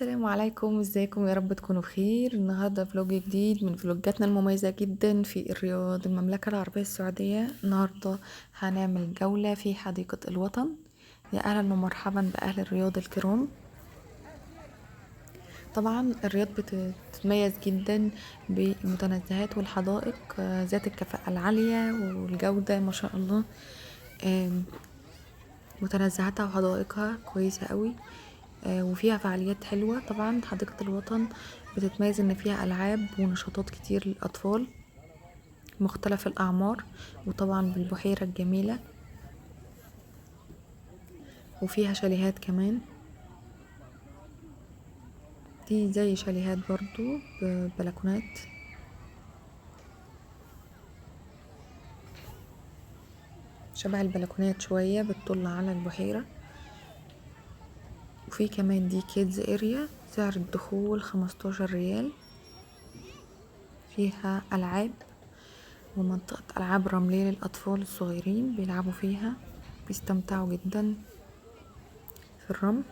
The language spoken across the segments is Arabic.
السلام عليكم، ازيكم؟ يا رب تكونوا بخير. النهارده فلوج جديد من فلوجاتنا المميزه جدا في الرياض، المملكه العربيه السعوديه. النهارده هنعمل جوله في حديقه الوطن. يا اهلا ومرحبا باهل الرياض الكرام. طبعا الرياض بتتميز جدا بالمتنزهات والحدائق ذات الكفاءه العاليه والجوده ما شاء الله. آم، متنزهاتها وحدائقها كويسه قوي. وفيها فعاليات حلوة. طبعا حديقة الوطن بتتميز ان فيها العاب ونشاطات كتير للاطفال مختلف الاعمار، وطبعا بالبحيرة الجميلة، وفيها شاليهات كمان. دي زي شاليهات برضو ببلكونات. شبه البلكونات شوية بتطل على البحيرة. وفي كمان دي كيدز اريا، سعر الدخول 15 ريال. فيها العاب ومنطقة العاب رملية للاطفال الصغيرين بيلعبوا فيها، بيستمتعوا جدا في الرمل.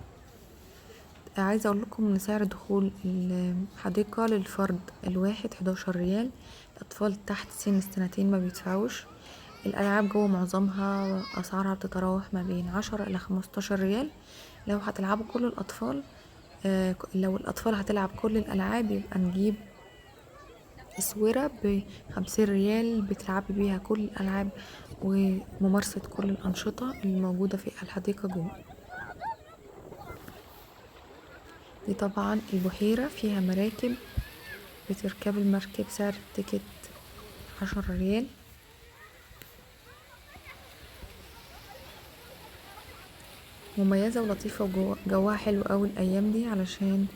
عايزة اقول لكم ان سعر دخول الحديقة للفرد الواحد 11 ريال. الاطفال تحت سن السنتين ما بيدفعوش. الالعاب جوه معظمها اسعارها بتتراوح ما بين 10 الى 15 ريال. لو هتلعبوا كل الاطفال، لو الاطفال هتلعب كل الالعاب يبقى نجيب اسورة ب50 ريال بتلعبي بيها كل الالعاب وممارسة كل الانشطة اللي موجودة في الحديقة جوه. دي طبعا البحيرة فيها مراكب، بتركب المركب، سعر التيكت 10 ريال. مميزة ولطيفة وجوها حلو قوي الأيام دي، علشان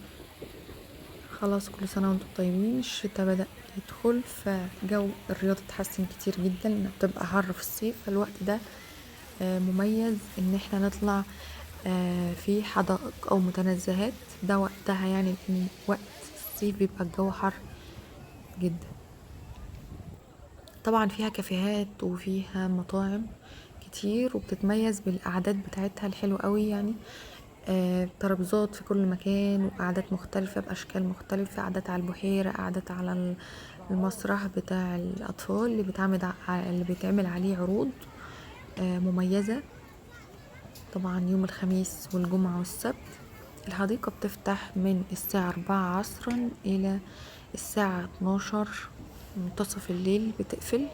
خلاص كل سنة وانتم طيبين، الشتا بدأ يدخل فجو الرياض اتحسن كتير جدا، انها بتبقى حر في الصيف. فالوقت ده مميز ان احنا نطلع في حدائق او متنزهات. ده وقتها يعني، لان وقت الصيف بيبقى الجو حر جدا. طبعا فيها كافيهات وفيها مطاعم كتير، وبتتميز بالقعدات بتاعتها الحلوة قوي يعني. ترابيزات في كل مكان، وقعدات مختلفة بأشكال مختلفة، قعدات على البحيرة، قعدات على المسرح بتاع الأطفال اللي بيتعمل عليه عروض مميزة. طبعا يوم الخميس والجمعة والسبت الحديقة بتفتح من الساعة 4 عصرا إلى الساعة 12 منتصف الليل بتقفل.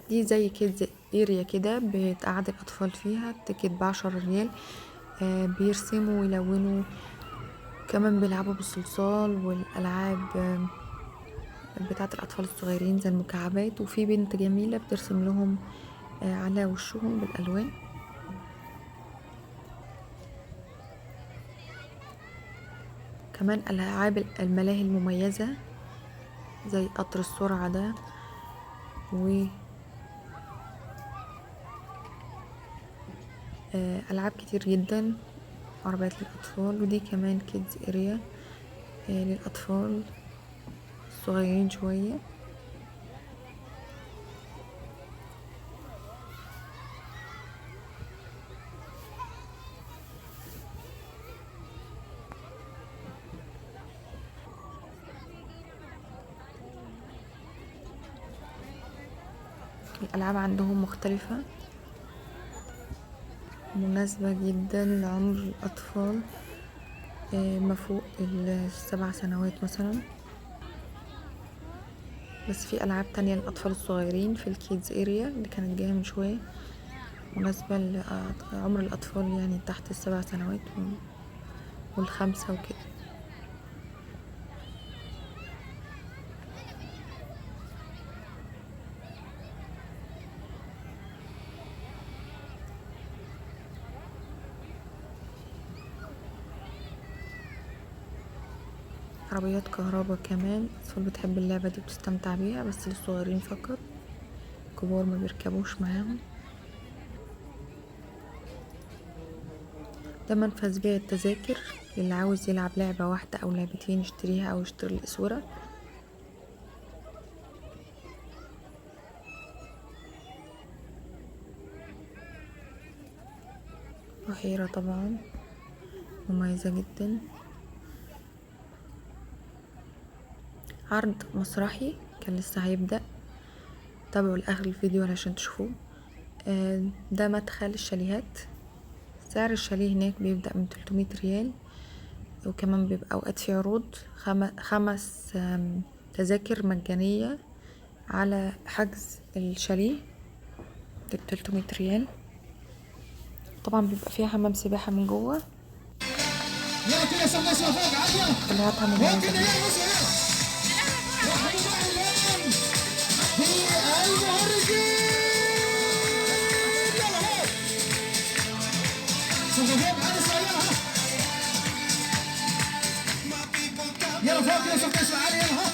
دي زي كيدز اريا كده بتقعد الاطفال فيها، التيكت ب10 ريال. بيرسموا ويلونوا، كمان بيلعبوا بالصلصال والالعاب بتاعه الاطفال الصغيرين زي المكعبات. وفي بنت جميله بترسم لهم على وشهم بالالوان. كمان العاب الملاهي المميزه زي قطر السرعه ده، و العاب كتير جدا، عربيات للاطفال. ودي كمان كيدز اريا للاطفال الصغيرين شويه. الالعاب عندهم مختلفه، مناسبة جدا لعمر الأطفال ما فوق ال7 سنوات مثلا. بس في ألعاب تانية للأطفال الصغيرين في الكيدز اريا اللي كانت جاية من شوية، مناسبة لعمر الأطفال يعني تحت ال7 سنوات والخمسة وكده. عربيات كهربا كمان، الأطفال بتحب اللعبة دي وبتستمتع بيها، بس للصغيرين فقط، الكبار ما بيركبوش معاهم. ده منفذ بيع التذاكر، اللي عاوز يلعب لعبة واحدة أو لعبتين يشتريها أو يشتري الأسورة. البحيرة طبعا مميزة جدا. عرض مسرحي كان لسه هيبدأ، تابعوا لآخر الفيديو علشان تشوفوه. ده مدخل الشاليهات. سعر الشاليه هناك بيبدأ من 300 ريال، وكمان بيبقى أوقات في عروض 5 تذاكر مجانية على حجز الشاليه ب300 ريال. طبعا بيبقى فيها حمام سباحة من جوه، كلها مميزة جدا. يلا فوق يا صوت اسمع علي يلا ها.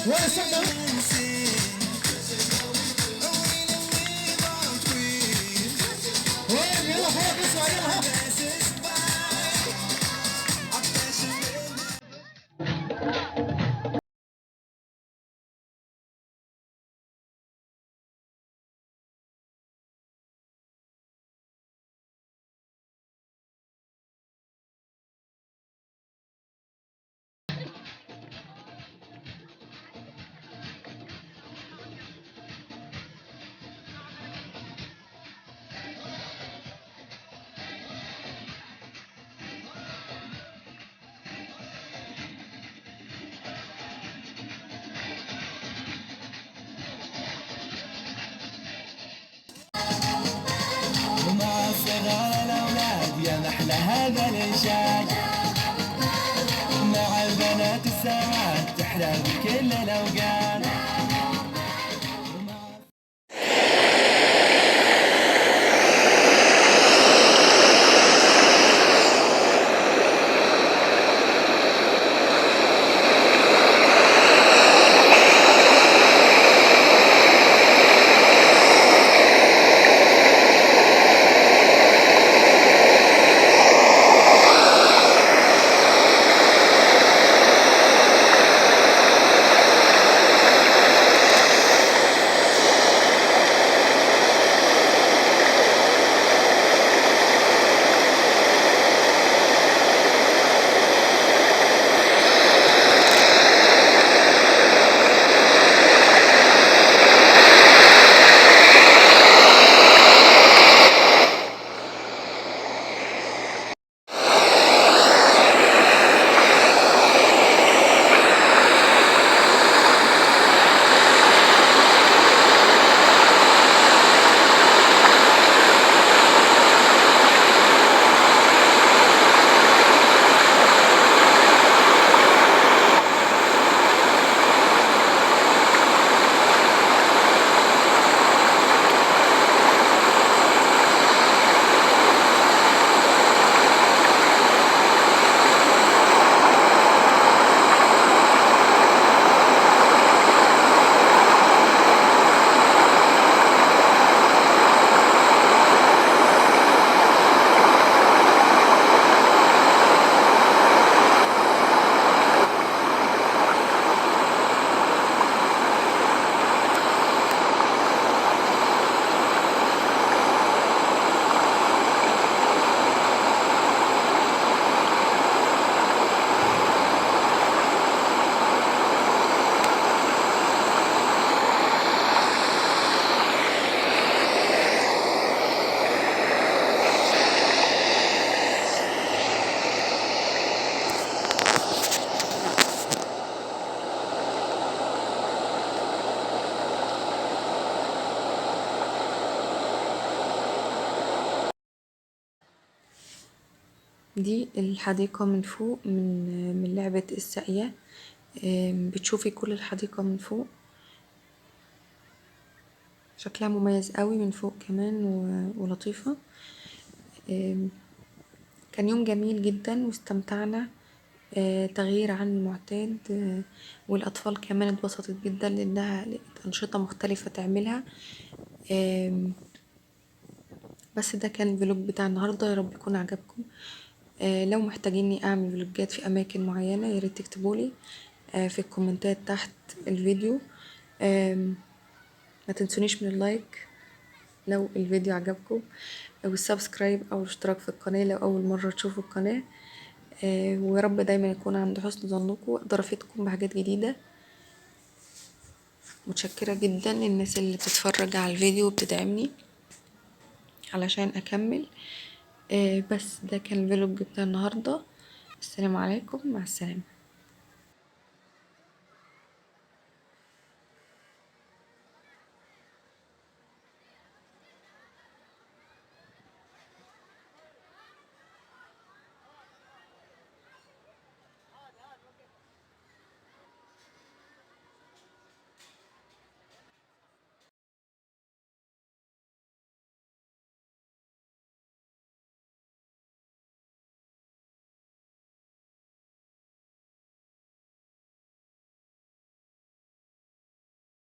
وين السقف؟ وين يلا فوق اسمع يلا ها. أحلى هذا الإنشاد مع البنات الساعات تحلى بكل الأوقات. دي الحديقة من فوق، من لعبة الساقية. بتشوفي كل الحديقة من فوق، شكلها مميز قوي من فوق كمان ولطيفة. كان يوم جميل جدا واستمتعنا، تغيير عن المعتاد. والأطفال كمان اتبسطت جدا لأنها لقت أنشطة مختلفة تعملها. بس ده كان الفلوج بتاع النهاردة، يا رب يكون عجبكم. لو محتاجيني أعمل فلوجات في أماكن معينة ياريت تكتبولي في الكومنتات تحت الفيديو. ما تنسونيش من اللايك لو الفيديو عجبكم، او السبسكرايب او الاشتراك في القناة لو اول مرة تشوفوا القناة. ويا رب دايما يكون عند حسن ظنكم واقدر افيدكم بحاجات جديدة. متشكرة جدا للناس اللي بتتفرج على الفيديو وبتدعمني علشان اكمل. بس ده كان الفلوج بتاع النهاردة. السلام عليكم، مع السلامة.